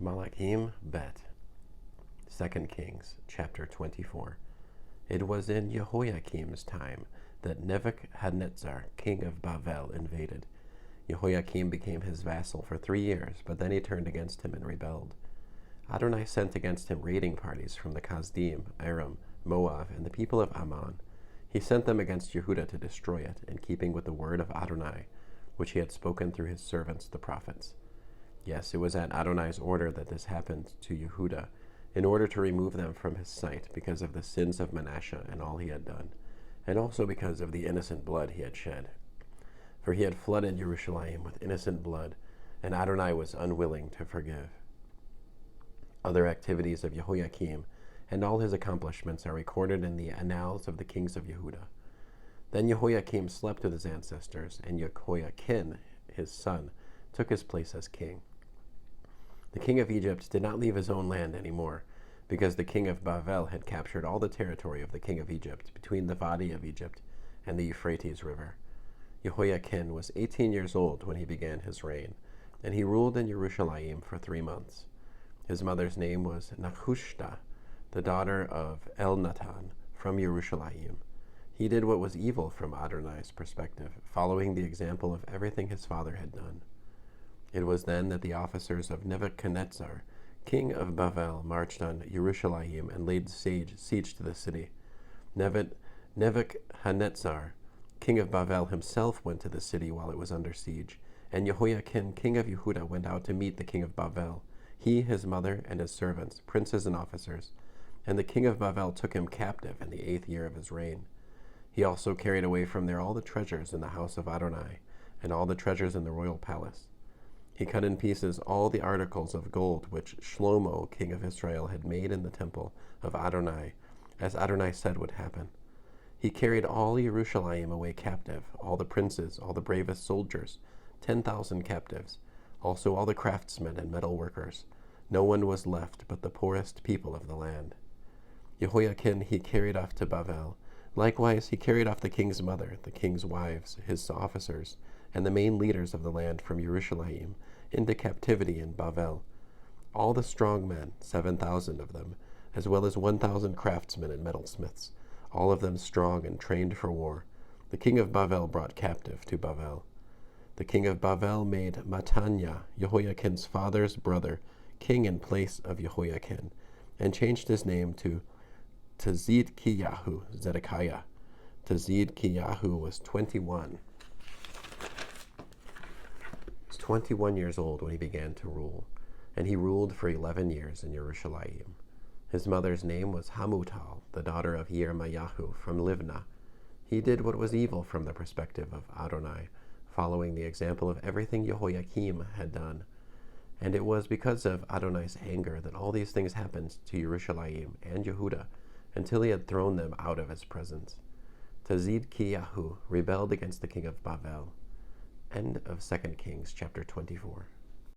Malachim Bet. 2 Kings, chapter 24. It was in Jehoiakim's time that Nebuchadnezzar, king of Bavel, invaded. Jehoiakim became his vassal for 3 years, but then he turned against him and rebelled. Adonai sent against him raiding parties from the Kasdim, Aram, Moab, and the people of Ammon. He sent them against Yehudah to destroy it, in keeping with the word of Adonai, which he had spoken through his servants the prophets. Yes, it was at Adonai's order that this happened to Yehudah, in order to remove them from his sight because of the sins of Manasseh and all he had done, and also because of the innocent blood he had shed. For he had flooded Jerusalem with innocent blood, and Adonai was unwilling to forgive. Other activities of Jehoiakim and all his accomplishments are recorded in the annals of the kings of Yehudah. Then Jehoiakim slept with his ancestors, and Jehoiakim, his son, took his place as king. The king of Egypt did not leave his own land anymore, because the king of Bavel had captured all the territory of the king of Egypt between the Vadi of Egypt and the Euphrates River. Jehoiakim was 18 years old when he began his reign, and he ruled in Jerusalem for 3 months. His mother's name was Nehushta, the daughter of Elnathan from Jerusalem. He did what was evil from Adonai's perspective, following the example of everything his father had done. It was then that the officers of Nebuchadnezzar, king of Bavel, marched on Jerusalem and laid siege to the city. Nebuchadnezzar, king of Bavel, himself went to the city while it was under siege, and Jehoiakim, king of Yehudah, went out to meet the king of Bavel, he, his mother, and his servants, princes and officers. And the king of Bavel took him captive in the 8th year of his reign. He also carried away from there all the treasures in the house of Adonai, and all the treasures in the royal palace. He cut in pieces all the articles of gold which Shlomo, king of Israel, had made in the temple of Adonai, as Adonai said would happen. He carried all Jerusalem away captive, all the princes, all the bravest soldiers, 10,000 captives, also all the craftsmen and metal workers. No one was left but the poorest people of the land. Jehoiakim he carried off to Bavel. Likewise he carried off the king's mother, the king's wives, his officers, and the main leaders of the land from Jerusalem into captivity in Bavel. All the strong men, 7,000 of them, as well as 1,000 craftsmen and metalsmiths, all of them strong and trained for war, the king of Bavel brought captive to Bavel. The king of Bavel made Mattaniah, Jehoiakim's father's brother, king in place of Jehoiakim, and changed his name to Tzidkiyahu Zedekiah. Tzidkiyahu was 21 years old when he began to rule, and he ruled for 11 years in Jerusalem. His mother's name was Hamutal, the daughter of Yirmayahu from Livnah. He did what was evil from the perspective of Adonai, following the example of everything Jehoiakim had done. And it was because of Adonai's anger that all these things happened to Jerusalem and Yehudah, until he had thrown them out of his presence. Tzidkiyahu rebelled against the king of Bavel. End of 2 Kings chapter 24.